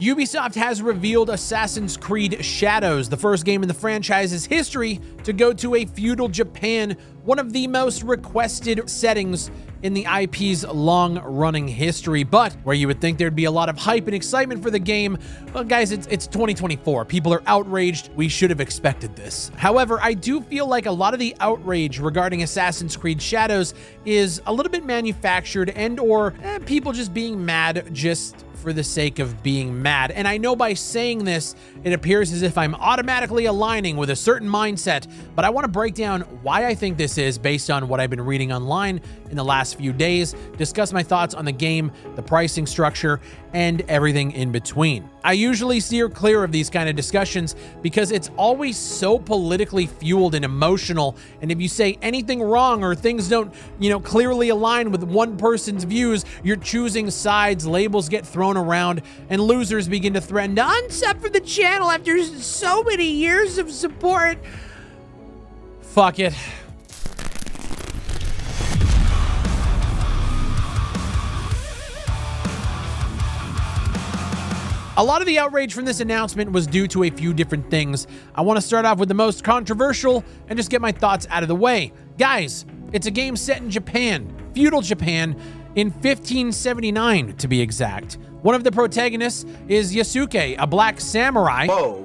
Ubisoft has revealed Assassin's Creed Shadows, the first game in the franchise's history to go to a feudal Japan, one of the most requested settings in the IP's long-running history. But where you would think there'd be a lot of hype and excitement for the game, well, guys, it's 2024. People are outraged. We should have expected this. However, I do feel like a lot of the outrage regarding Assassin's Creed Shadows is a little bit manufactured and/or people just being mad just for the sake of being mad. And I know by saying this, it appears as if I'm automatically aligning with a certain mindset, but I want to break down why I think this is based on what I've been reading online in the last few days, discuss my thoughts on the game, the pricing structure, and everything in between. I usually steer clear of these kind of discussions because it's always so politically fueled and emotional, and if you say anything wrong or things don't, clearly align with one person's views, you're choosing sides, labels get thrown around, and losers begin to threaten to unsub for the channel after so many years of support. Fuck it. A lot of the outrage from this announcement was due to a few different things. I want to start off with the most controversial and just get my thoughts out of the way. Guys, it's a game set in Japan, feudal Japan, in 1579 to be exact. One of the protagonists is Yasuke, a black samurai. Whoa,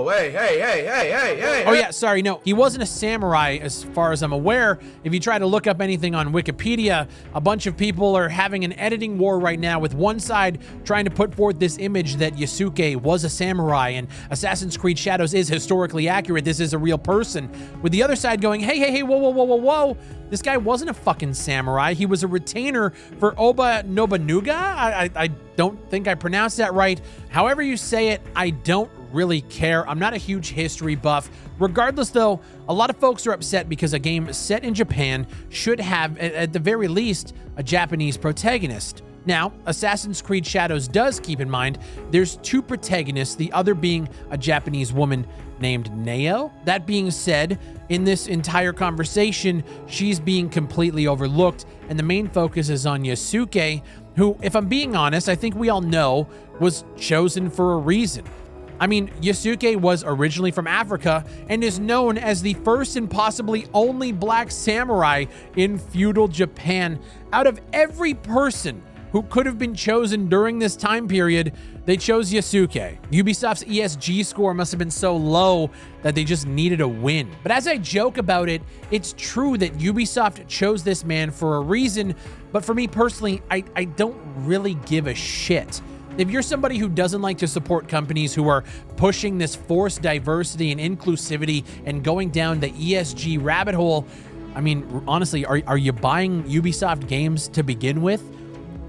hey. Oh yeah, sorry, no, he wasn't a samurai as far as I'm aware. If you try to look up anything on Wikipedia, a bunch of people are having an editing war right now with one side trying to put forth this image that Yasuke was a samurai and Assassin's Creed Shadows is historically accurate, this is a real person, with the other side going, hey, whoa. This guy wasn't a fucking samurai. He was a retainer for Oba Nobunaga. I don't think I pronounced that right. However you say it, I don't really care. I'm not a huge history buff. Regardless, though, a lot of folks are upset because a game set in Japan should have, at the very least, a Japanese protagonist. Now, Assassin's Creed Shadows does keep in mind there's two protagonists, the other being a Japanese woman named Neo. That being said, in this entire conversation, she's being completely overlooked, and the main focus is on Yasuke, who, if I'm being honest, I think we all know was chosen for a reason. I mean, Yasuke was originally from Africa and is known as the first and possibly only black samurai in feudal Japan. Out of every person who could have been chosen during this time period, they chose Yasuke. Ubisoft's ESG score must have been so low that they just needed a win. But as I joke about it, it's true that Ubisoft chose this man for a reason, but for me personally, I don't really give a shit. If you're somebody who doesn't like to support companies who are pushing this forced diversity and inclusivity and going down the ESG rabbit hole, I mean, honestly, are you buying Ubisoft games to begin with?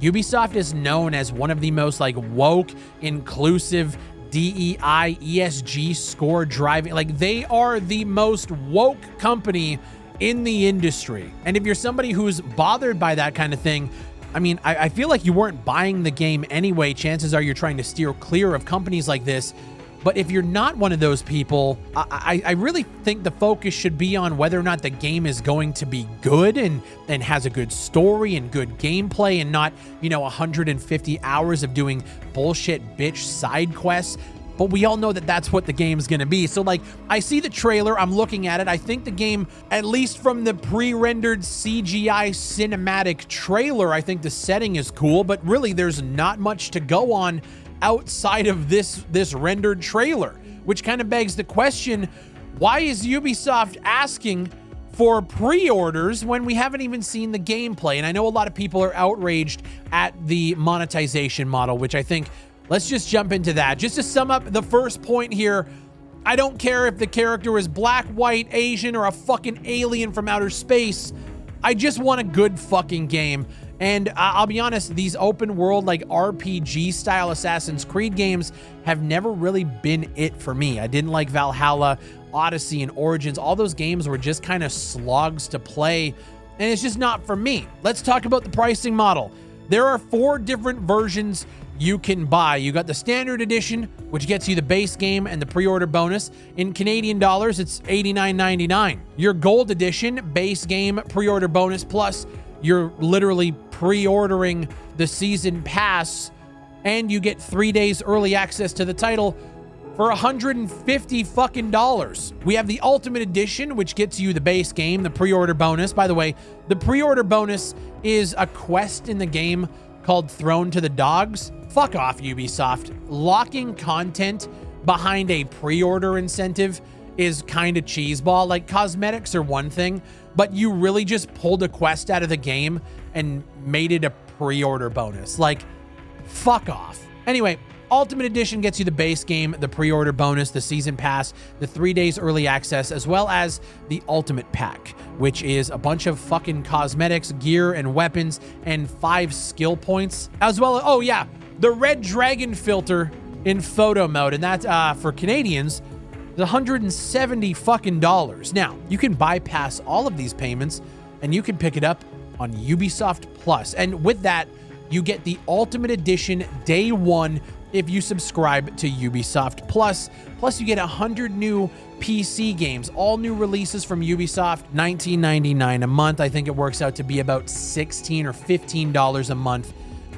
Ubisoft is known as one of the most woke, inclusive, DEI, ESG score driving. They are the most woke company in the industry. And if you're somebody who's bothered by that kind of thing, I mean, I feel like you weren't buying the game anyway. Chances are you're trying to steer clear of companies like this. But if you're not one of those people, I really think the focus should be on whether or not the game is going to be good and has a good story and good gameplay and not, 150 hours of doing bullshit bitch side quests. But we all know that that's what the game's gonna be. So I see the trailer, I'm looking at it. I think the game, at least from the pre-rendered CGI cinematic trailer, I think the setting is cool, but really there's not much to go on outside of this rendered trailer, which kind of begs the question, why is Ubisoft asking for pre-orders when we haven't even seen the gameplay? And I know a lot of people are outraged at the monetization model, which I think, let's just jump into that. Just to sum up the first point here, I don't care if the character is black, white, Asian, or a fucking alien from outer space. I just want a good fucking game. And I'll be honest, these open world RPG style Assassin's Creed games have never really been it for me. I didn't like Valhalla, Odyssey, and Origins. All those games were just kind of slogs to play, and it's just not for me. Let's talk about the pricing model. There are 4 different versions you can buy. You got the standard edition, which gets you the base game and the pre-order bonus. In Canadian dollars, it's $89.99. Your gold edition, base game, pre-order bonus, plus you're literally pre-ordering the season pass and you get 3 days early access to the title for $150 fucking dollars. We have the Ultimate Edition, which gets you the base game, the pre-order bonus. By the way, the pre-order bonus is a quest in the game called Thrown to the Dogs. Fuck off, Ubisoft. Locking content behind a pre-order incentive is kind of cheeseball. Like, cosmetics are one thing, but you really just pulled a quest out of the game and made it a pre-order bonus. Like, fuck off. Anyway, Ultimate Edition gets you the base game, the pre-order bonus, the season pass, the 3 days early access, as well as the Ultimate Pack, which is a bunch of fucking cosmetics, gear, and weapons, and 5 skill points, as well as, oh yeah, the Red Dragon filter in photo mode, and that's for Canadians, the $170 fucking dollars. Now, you can bypass all of these payments, and you can pick it up on Ubisoft Plus, and with that, you get the Ultimate Edition day one if you subscribe to Ubisoft Plus. Plus, you get 100 new PC games, all new releases from Ubisoft, $19.99 a month. I think it works out to be about $16 or $15 a month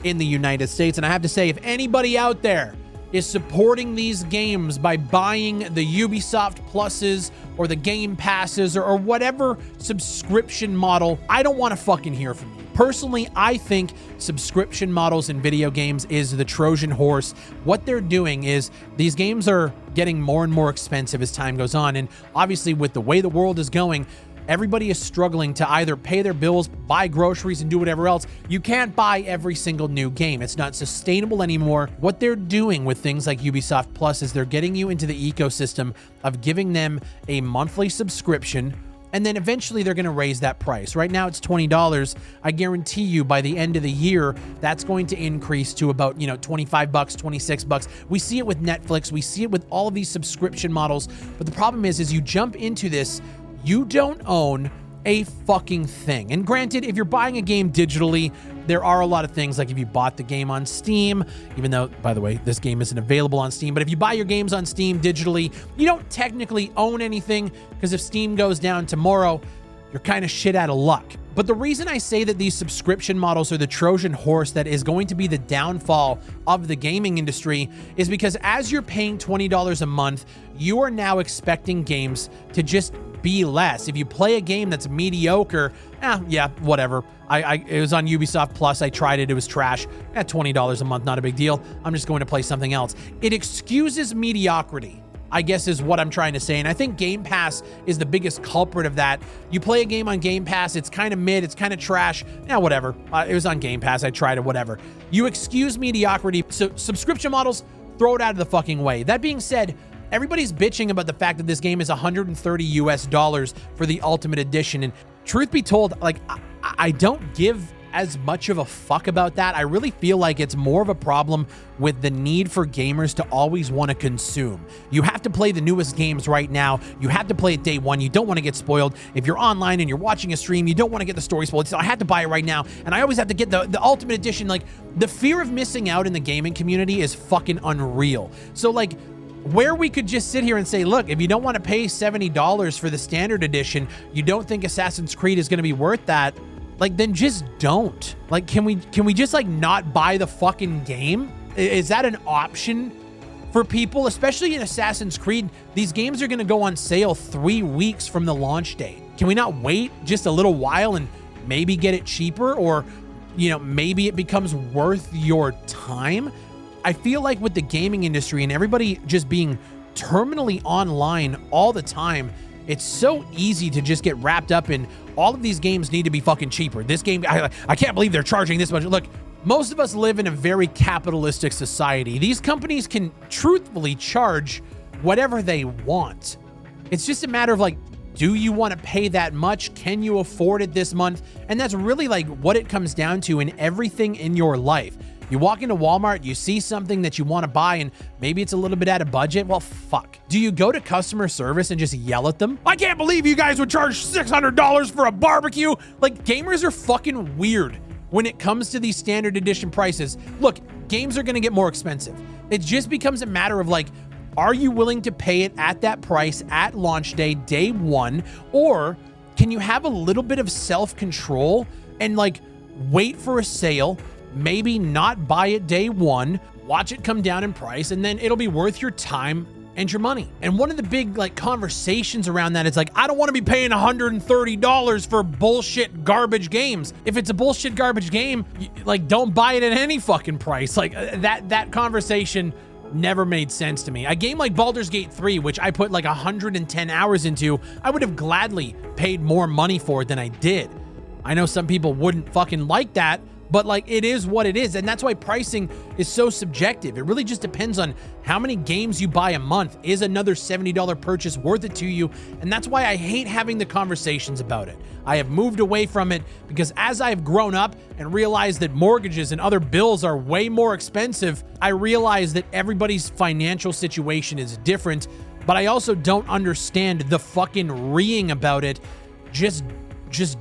in the United States. And I have to say, if anybody out there is supporting these games by buying the Ubisoft Pluses or the Game Passes or whatever subscription model, I don't want to fucking hear from you. Personally, I think subscription models in video games is the Trojan horse. What they're doing is these games are getting more and more expensive as time goes on. And obviously, with the way the world is going, everybody is struggling to either pay their bills, buy groceries, and do whatever else. You can't buy every single new game. It's not sustainable anymore. What they're doing with things like Ubisoft Plus is they're getting you into the ecosystem of giving them a monthly subscription, and then eventually they're going to raise that price. Right now it's $20. I guarantee you by the end of the year, that's going to increase to about, $25, $26. We see it with Netflix. We see it with all of these subscription models. But the problem is you jump into this, you don't own a fucking thing. And granted, if you're buying a game digitally, there are a lot of things, like if you bought the game on Steam, even though, by the way, this game isn't available on Steam, but if you buy your games on Steam digitally, you don't technically own anything, because if Steam goes down tomorrow, you're kind of shit out of luck. But the reason I say that these subscription models are the Trojan horse that is going to be the downfall of the gaming industry is because as you're paying $20 a month, you are now expecting games to just be less. If you play a game that's mediocre, yeah, whatever. It was on Ubisoft Plus. I tried it. It was trash. At $20 a month, not a big deal. I'm just going to play something else. It excuses mediocrity, I guess, is what I'm trying to say. And I think Game Pass is the biggest culprit of that. You play a game on Game Pass, it's kind of mid, it's kind of trash. Whatever. It was on Game Pass. I tried it, whatever. You excuse mediocrity. So subscription models, throw it out of the fucking way. That being said, everybody's bitching about the fact that this game is $130 US for the Ultimate Edition. And truth be told, like, I don't give as much of a fuck about that. I really feel like it's more of a problem with the need for gamers to always want to consume. You have to play the newest games right now. You have to play it day one. You don't want to get spoiled. If you're online and you're watching a stream, you don't want to get the story spoiled. So I have to buy it right now. And I always have to get the Ultimate Edition. Like, the fear of missing out in the gaming community is fucking unreal. So, like, where we could just sit here and say, look, if you don't want to pay $70 for the standard edition, you don't think Assassin's Creed is going to be worth that, like, then just don't. Like, can we just, like, not buy the fucking game? Is that an option for people? Especially in Assassin's Creed, these games are going to go on sale 3 weeks from the launch date. Can we not wait just a little while and maybe get it cheaper? Or, maybe it becomes worth your time? I feel like with the gaming industry and everybody just being terminally online all the time, it's so easy to just get wrapped up in all of these games need to be fucking cheaper. This game, I can't believe they're charging this much. Look, most of us live in a very capitalistic society. These companies can truthfully charge whatever they want. It's just a matter of, like, do you want to pay that much? Can you afford it this month? And that's really, like, what it comes down to in everything in your life. You walk into Walmart, you see something that you want to buy, and maybe it's a little bit out of budget. Well, fuck. Do you go to customer service and just yell at them? I can't believe you guys would charge $600 for a barbecue. Like, gamers are fucking weird when it comes to these standard edition prices. Look, games are going to get more expensive. It just becomes a matter of, like, are you willing to pay it at that price at launch day one? Or can you have a little bit of self-control and, like, wait for a sale, maybe not buy it day one, watch it come down in price, and then it'll be worth your time and your money. And one of the big like conversations around that is like, I don't want to be paying $130 for bullshit garbage games. If it's a bullshit garbage game, like don't buy it at any fucking price. Like that conversation never made sense to me. A game like Baldur's Gate 3, which I put like 110 hours into, I would have gladly paid more money for it than I did. I know some people wouldn't fucking like that, but like it is what it is. And that's why pricing is so subjective. It really just depends on how many games you buy a month. Is another $70 purchase worth it to you? And that's why I hate having the conversations about it. I have moved away from it because as I've grown up and realized that mortgages and other bills are way more expensive, I realize that everybody's financial situation is different, but I also don't understand the fucking reeing about it. Just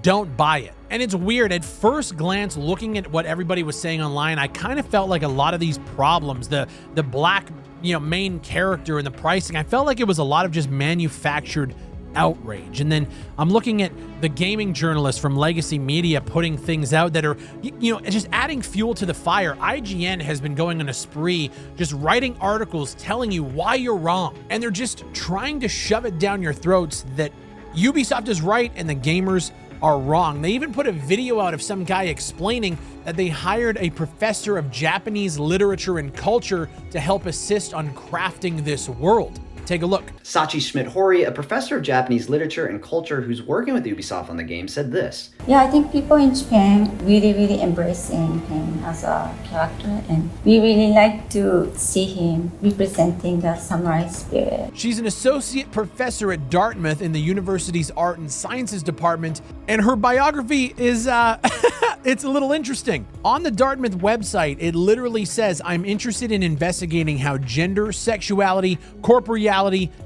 don't buy it. And it's weird. At first glance, looking at what everybody was saying online, I kind of felt like a lot of these problems, the black, main character and the pricing, I felt like it was a lot of just manufactured outrage. And then I'm looking at the gaming journalists from Legacy Media putting things out that are, just adding fuel to the fire. IGN has been going on a spree, just writing articles telling you why you're wrong. And they're just trying to shove it down your throats that Ubisoft is right and the gamers are wrong. They even put a video out of some guy explaining that they hired a professor of Japanese literature and culture to help assist on crafting this world. Take a look. Sachi Schmidt-Hori, a professor of Japanese literature and culture who's working with Ubisoft on the game, said this. Yeah, I think people in Japan really embracing him as a character, and we really like to see him representing the samurai spirit. She's an associate professor at Dartmouth in the university's art and sciences department, and her biography is, it's a little interesting. On the Dartmouth website, it literally says, I'm interested in investigating how gender, sexuality, corporeality,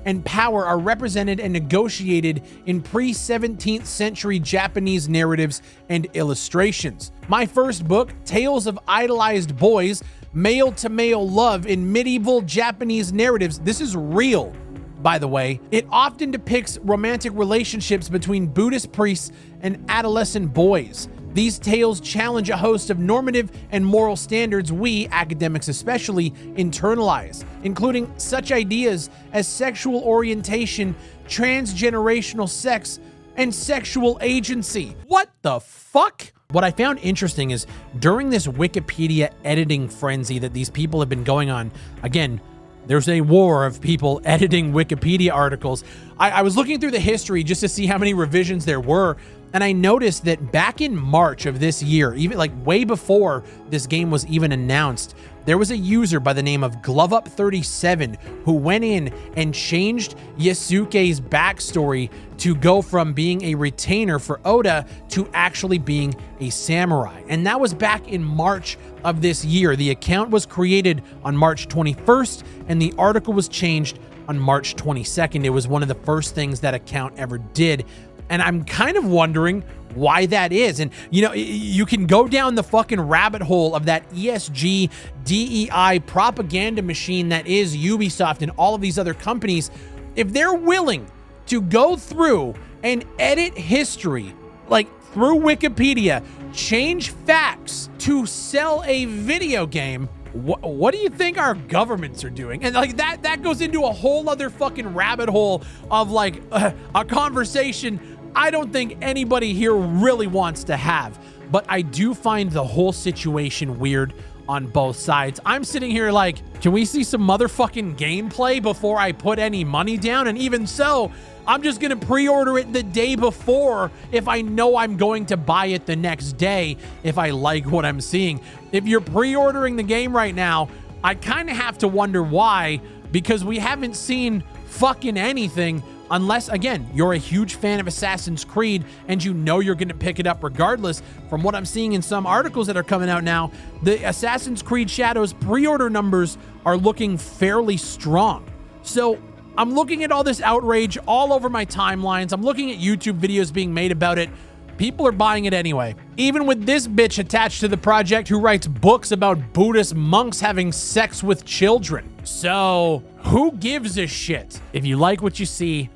and power are represented and negotiated in pre-17th century Japanese narratives and illustrations. My first book, Tales of Idolized Boys, Male-to-Male Love in Medieval Japanese Narratives. This is real, by the way. It often depicts romantic relationships between Buddhist priests and adolescent boys. These tales challenge a host of normative and moral standards we, academics especially, internalize, including such ideas as sexual orientation, transgenerational sex, and sexual agency. What the fuck? What I found interesting is during this Wikipedia editing frenzy that these people have been going on, again, there's a war of people editing Wikipedia articles. I was looking through the history just to see how many revisions there were, and I noticed that back in March of this year, even like way before this game was even announced, there was a user by the name of GloveUp37 who went in and changed Yasuke's backstory to go from being a retainer for Oda to actually being a samurai. And that was back in March of this year. The account was created on March 21st and the article was changed on March 22nd. It was one of the first things that account ever did. And I'm kind of wondering why that is. And, you can go down the fucking rabbit hole of that ESG, DEI propaganda machine that is Ubisoft and all of these other companies. If they're willing to go through and edit history, like through Wikipedia, change facts to sell a video game, what do you think our governments are doing? And like that goes into a whole other fucking rabbit hole of like a conversation I don't think anybody here really wants to have. But I do find the whole situation weird on both sides. I'm sitting here like, can we see some motherfucking gameplay before I put any money down? And even so, I'm just gonna pre-order it the day before if I know I'm going to buy it the next day if I like what I'm seeing. If you're pre-ordering the game right now, I kind of have to wonder why, because we haven't seen fucking anything unless, again, you're a huge fan of Assassin's Creed and you know you're going to pick it up regardless. From what I'm seeing in some articles that are coming out now, the Assassin's Creed Shadows pre-order numbers are looking fairly strong. So I'm looking at all this outrage all over my timelines. I'm looking at YouTube videos being made about it. People are buying it anyway. Even with this bitch attached to the project who writes books about Buddhist monks having sex with children. So who gives a shit? If you like what you see,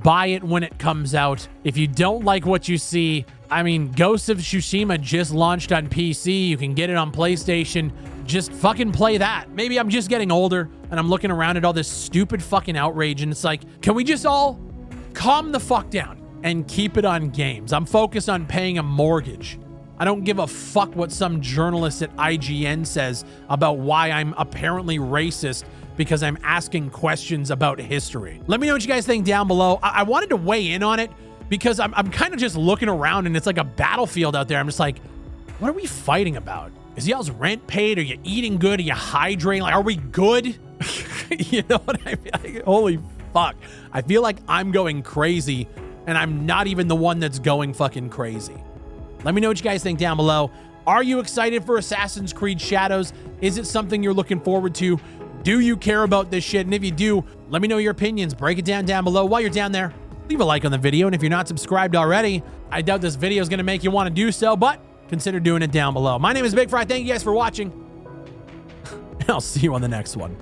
buy it when it comes out. If you don't like what you see, I mean, Ghost of Tsushima just launched on PC. You can get it on PlayStation. Just fucking play that. Maybe I'm just getting older and I'm looking around at all this stupid fucking outrage and it's like, can we just all calm the fuck down and keep it on games? I'm focused on paying a mortgage. I don't give a fuck what some journalist at IGN says about why I'm apparently racist because I'm asking questions about history. Let me know what you guys think down below. I wanted to weigh in on it because I'm kind of just looking around and it's like a battlefield out there. I'm just like, what are we fighting about? Is y'all's rent paid? Are you eating good? Are you hydrating? Like, are we good? You know what I mean? Like, holy fuck. I feel like I'm going crazy and I'm not even the one that's going fucking crazy. Let me know what you guys think down below. Are you excited for Assassin's Creed Shadows? Is it something you're looking forward to? Do you care about this shit? And if you do, let me know your opinions. Break it down below. While you're down there, leave a like on the video. And if you're not subscribed already, I doubt this video is going to make you want to do so, but consider doing it down below. My name is BigFry. Thank you guys for watching. And I'll see you on the next one.